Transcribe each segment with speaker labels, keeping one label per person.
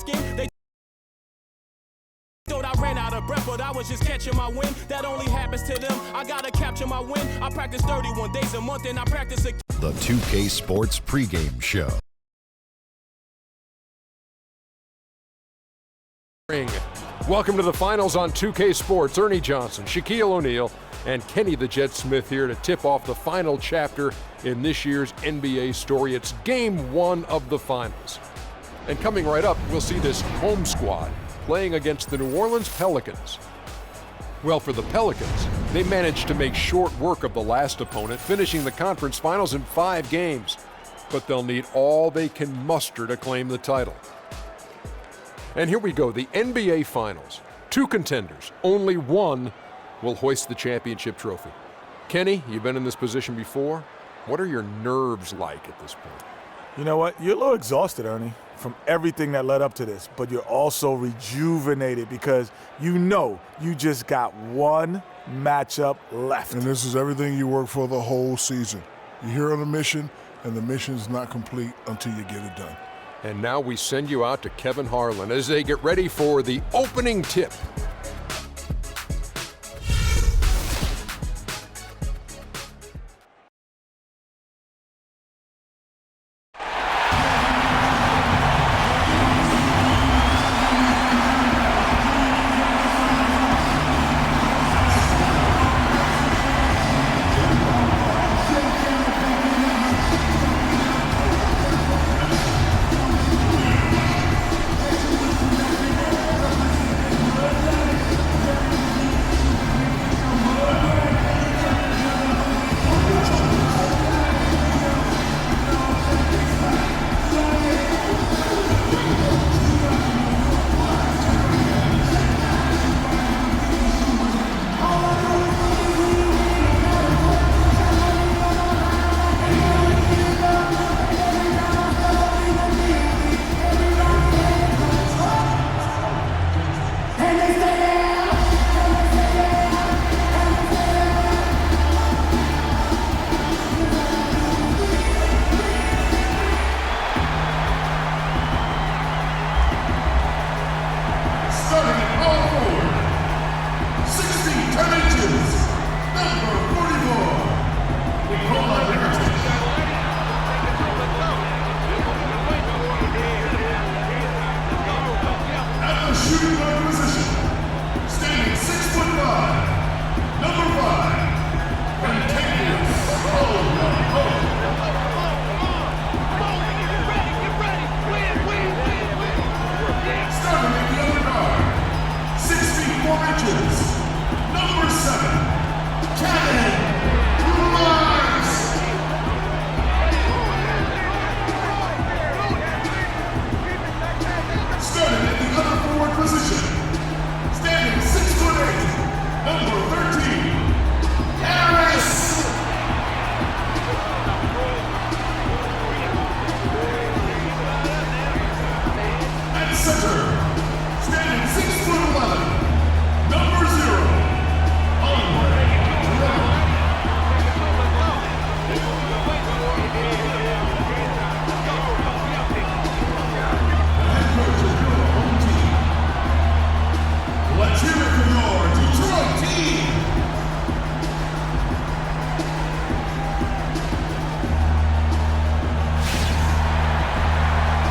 Speaker 1: second. They thought I ran out of breath, but I was just catching my wind. That only happens to them. I gotta capture my win. I practice 31 days a month and I practice again.
Speaker 2: The 2K Sports pregame show.
Speaker 3: Welcome to the finals on 2K Sports. Ernie Johnson, Shaquille O'Neal, and Kenny the Jet Smith here to tip off the final chapter in this year's NBA story. It's game one of the finals. And coming right up, we'll see this home squad playing against the New Orleans Pelicans. Well, for the Pelicans, they managed to make short work of the last opponent, finishing the conference finals in 5 games. But they'll need all they can muster to claim the title. And here we go, the NBA Finals. 2 contenders, only one will hoist the championship trophy. Kenny, you've been in this position before. What are your nerves like at this point?
Speaker 4: You know what? You're a little exhausted, Ernie, from everything that led up to this, but you're also rejuvenated because you know you just got one matchup left.
Speaker 5: And this is everything you work for the whole season. You're here on a mission, and the mission's not complete until you get it done.
Speaker 3: And now we send you out to Kevin Harlan as they get ready for the opening tip.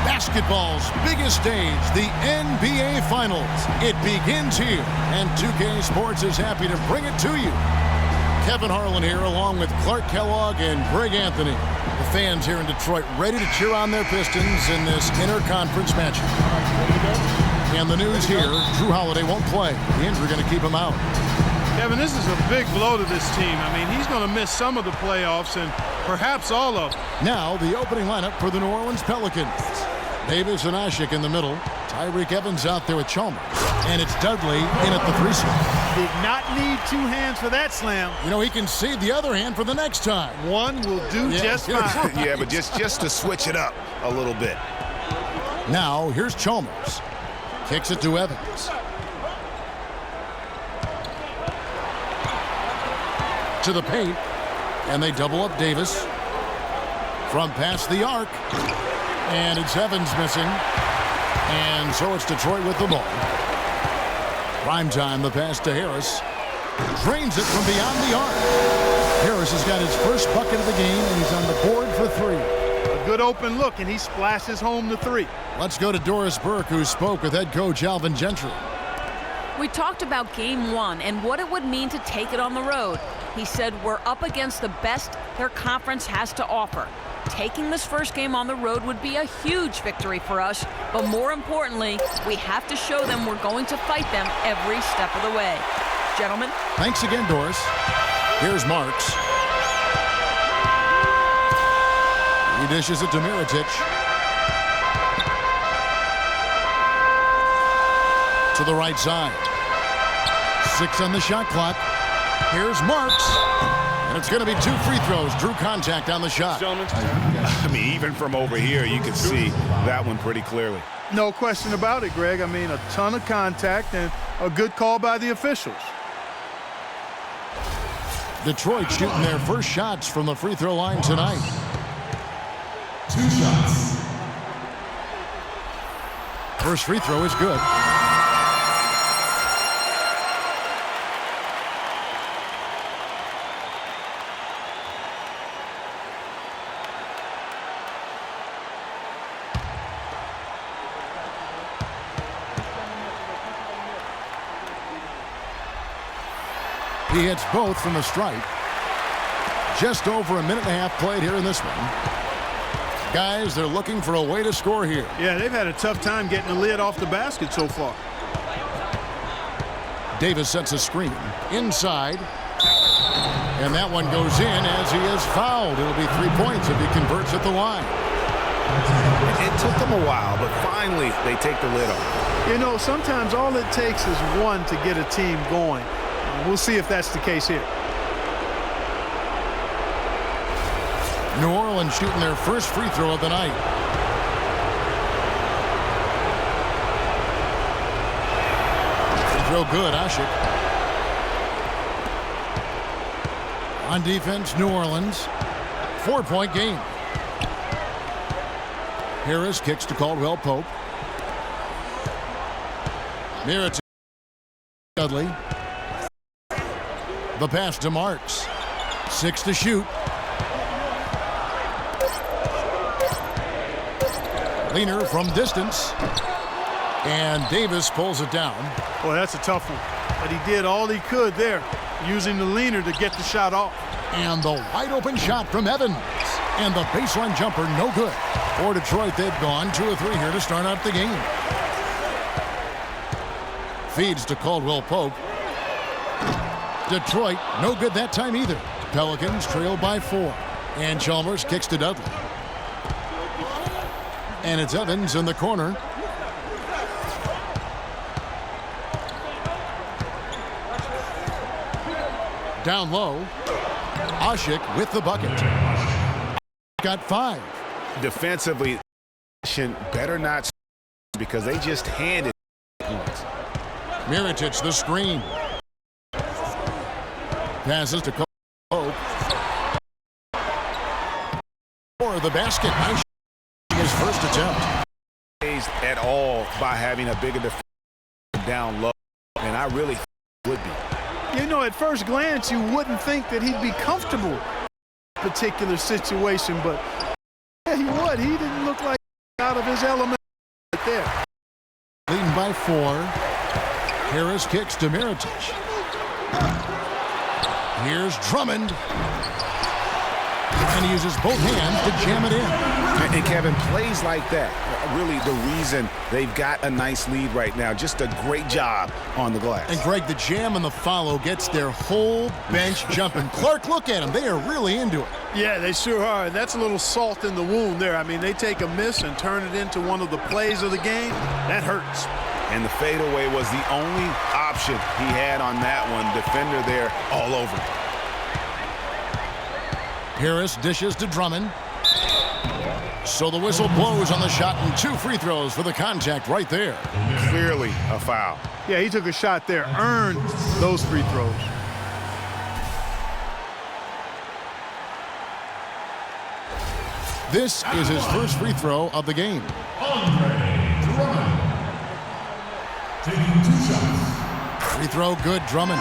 Speaker 6: Basketball's biggest stage, the NBA Finals. It begins here, and 2K Sports is happy to bring it to you. Kevin Harlan here, along with Clark Kellogg and Greg Anthony. The fans here in Detroit ready to cheer on their Pistons in this interconference matchup. And the news here, Drew Holiday won't play. The injury going to keep him out.
Speaker 7: Kevin, this is a big blow to this team. I mean, he's going to miss some of the playoffs and perhaps all of them.
Speaker 6: Now, the opening lineup for the New Orleans Pelicans. Davis and Ashik in the middle. Tyreek Evans out there with Chalmers. And it's Dudley in at the 3 slot.
Speaker 7: Did not need 2 hands for that slam.
Speaker 6: You know, he can save the other hand for the next time.
Speaker 7: One will do just fine.
Speaker 8: Yeah, but just to switch it up a little bit.
Speaker 6: Now, here's Chalmers. Kicks it to Evans. To the paint. And they double up Davis. From past the arc. And it's Evans missing. And so it's Detroit with the ball. Prime time, the pass to Harris. Drains it from beyond the arc. Harris has got his first bucket of the game, and he's on the board for 3.
Speaker 7: A good open look, and he splashes home the 3.
Speaker 6: Let's go to Doris Burke, who spoke with head coach Alvin Gentry.
Speaker 9: We talked about game 1 and what it would mean to take it on the road. He said we're up against the best their conference has to offer. Taking this first game on the road would be a huge victory for us, but more importantly, we have to show them we're going to fight them every step of the way. Gentlemen.
Speaker 6: Thanks again, Doris. Here's Marks. He dishes it to Mirotic. To the right side. 6 on the shot clock. Here's Marks. And it's going to be 2 free throws. Drew contact on the shot.
Speaker 8: I mean, even from over here, you can see that one pretty clearly.
Speaker 7: No question about it, Greg. I mean, a ton of contact and a good call by the officials.
Speaker 6: Detroit shooting their first shots from the free throw line tonight.
Speaker 10: 2 shots.
Speaker 6: First free throw is good. He hits both from the stripe. Just over a minute and a half played here in this one. Guys, they're looking for a way to score here.
Speaker 7: Yeah, they've had a tough time getting the lid off the basket so far.
Speaker 6: Davis sets a screen inside. And that one goes in as he is fouled. It'll be 3 points if he converts at the line.
Speaker 8: It took them a while, but finally they take the lid off.
Speaker 7: You know, sometimes all it takes is one to get a team going. We'll see if that's the case here.
Speaker 6: New Orleans shooting their first free throw of the night. Free throw good, Ashik. On defense, New Orleans. 4-point game. Harris kicks to Caldwell Pope. Mirotic. Dudley. The pass to Marks. 6 to shoot. Leaner from distance. And Davis pulls it down.
Speaker 7: Boy, that's a tough one. But he did all he could there, using the leaner to get the shot off.
Speaker 6: And the wide open shot from Evans. And the baseline jumper, no good. For Detroit, they've gone 2 or 3 here to start out the game. Feeds to Caldwell Pope. Detroit, no good that time either. Pelicans trail by 4. And Chalmers kicks to Dudley. And it's Evans in the corner. Down low. Ashik with the bucket. Got 5.
Speaker 8: Defensively, better not because they just handed points.
Speaker 6: Mirotic the screen. Passes to Pope. For the basket. His first attempt.
Speaker 8: At all by having a bigger defense down low, and I really would be.
Speaker 7: You know, at first glance, you wouldn't think that he'd be comfortable in this particular situation, but yeah, he would. He didn't look like out of his element right there.
Speaker 6: Leading by 4. Harris kicks to Mirotic. Here's Drummond. And he uses both hands to jam it in.
Speaker 8: And Kevin, plays like that, really the reason they've got a nice lead right now. Just a great job on the glass.
Speaker 6: And Greg, the jam and the follow gets their whole bench jumping. Clark, look at them. They are really into it.
Speaker 7: Yeah, they sure are. That's a little salt in the wound there. I mean, they take a miss and turn it into one of the plays of the game. That hurts.
Speaker 8: And the fadeaway was the only option he had on that one. Defender there all over.
Speaker 6: Harris dishes to Drummond. So the whistle blows on the shot and 2 free throws for the contact right there.
Speaker 8: Clearly a foul.
Speaker 7: Yeah, he took a shot there, earned those free throws.
Speaker 6: This is his first free throw of the game.
Speaker 10: Taking 2 shots.
Speaker 6: Free throw good, Drummond.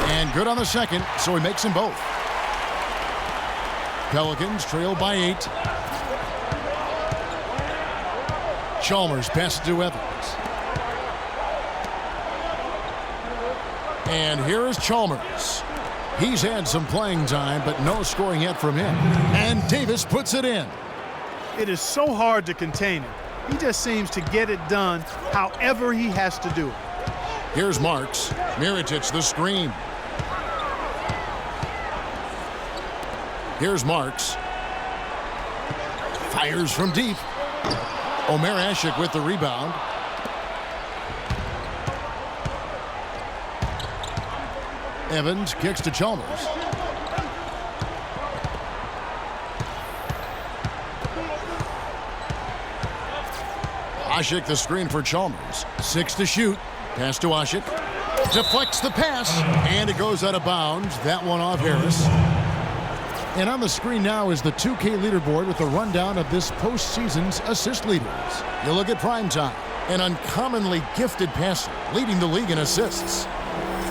Speaker 6: And good on the second, so he makes them both. Pelicans trail by 8. Chalmers passes to Evans. And here is Chalmers. He's had some playing time, but no scoring yet from him. And Davis puts it in.
Speaker 7: It is so hard to contain him. He just seems to get it done however he has to do it.
Speaker 6: Here's Marks. Mirotic the screen. Here's Marks. Fires from deep. Omer Ashik with the rebound. Evans kicks to Chalmers. Ashik the screen for Chalmers. 6 to shoot. Pass to Ashik. Deflects the pass. And it goes out of bounds. That one off Harris. And on the screen now is the 2K leaderboard with a rundown of this postseason's assist leaders. You look at primetime, an uncommonly gifted passer, leading the league in assists.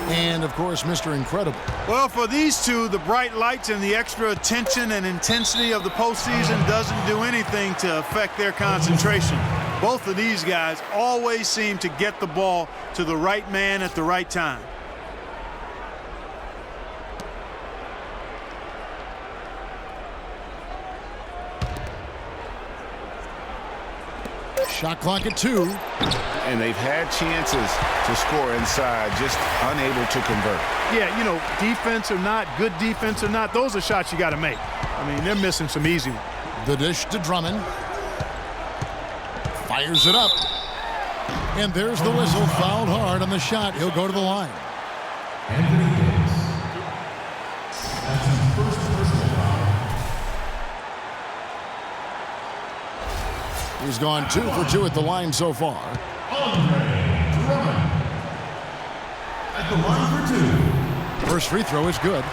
Speaker 6: And, of course, Mr. Incredible.
Speaker 7: Well, for these two, the bright lights and the extra attention and intensity of the postseason doesn't do anything to affect their concentration. Both of these guys always seem to get the ball to the right man at the right time.
Speaker 6: Shot clock at 2.
Speaker 8: And they've had chances to score inside, just unable to convert.
Speaker 7: Yeah, you know, defense or not, good defense or not, those are shots you got to make. I mean, they're missing some easy ones.
Speaker 6: The dish to Drummond. Fires it up. And there's the whistle. Fouled hard on the shot. He'll go to the line.
Speaker 10: Anthony Davis. That's his first personal foul.
Speaker 6: He's gone 2 for 2 at the line so far.
Speaker 10: Andre Drummond. At the line for 2.
Speaker 6: First free throw is good.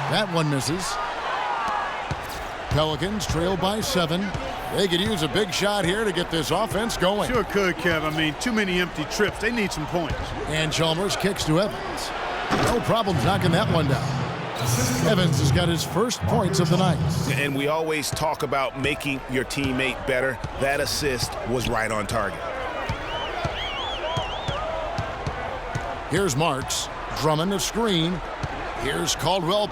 Speaker 6: That one misses. Pelicans trail by 7. They could use a big shot here to get this offense going.
Speaker 7: Sure could, Kev. I mean, too many empty trips. They need some points.
Speaker 6: And Chalmers kicks to Evans. No problem knocking that one down. Evans has got his first points of the night.
Speaker 8: And we always talk about making your teammate better. That assist was right on target.
Speaker 6: Here's Marks. Drummond a screen. Here's Caldwell.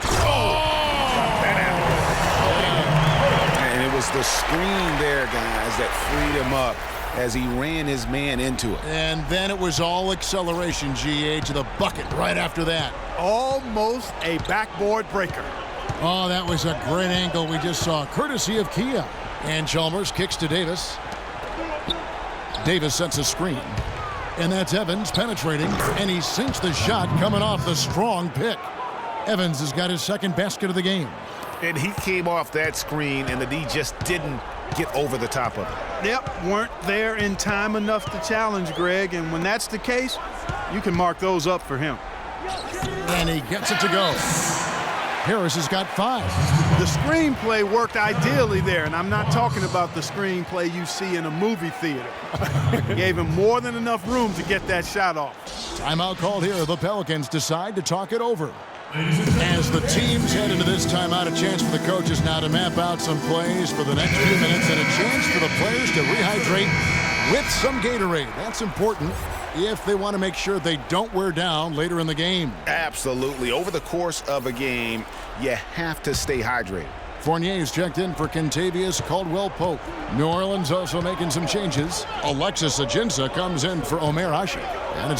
Speaker 8: And it was the screen there, guys, that freed him up as he ran his man into it.
Speaker 6: And then it was all acceleration, GA, to the bucket right after that.
Speaker 7: Almost a backboard breaker.
Speaker 6: Oh, that was a great angle we just saw, courtesy of Kia. And Chalmers kicks to Davis. Davis sets a screen. And that's Evans penetrating, and he sinks the shot coming off the strong pick. Evans has got his second basket of the game.
Speaker 8: And he came off that screen, and the D just didn't get over the top of it.
Speaker 7: Yep, weren't there in time enough to challenge Greg, and when that's the case, you can mark those up for him.
Speaker 6: And he gets it to go. Harris has got 5.
Speaker 7: The screenplay worked ideally there, and I'm not talking about the screenplay you see in a movie theater. Gave him more than enough room to get that shot off.
Speaker 6: Timeout called here. The Pelicans decide to talk it over. As the teams head into this timeout, a chance for the coaches now to map out some plays for the next few minutes and a chance for the players to rehydrate with some Gatorade. That's important if they want to make sure they don't wear down later in the game.
Speaker 8: Absolutely. Over the course of a game, you have to stay hydrated.
Speaker 6: Fournier's checked in for Kentavious Caldwell-Pope. New Orleans also making some changes. Alexis Ajinça comes in for Omer Ashik. And it's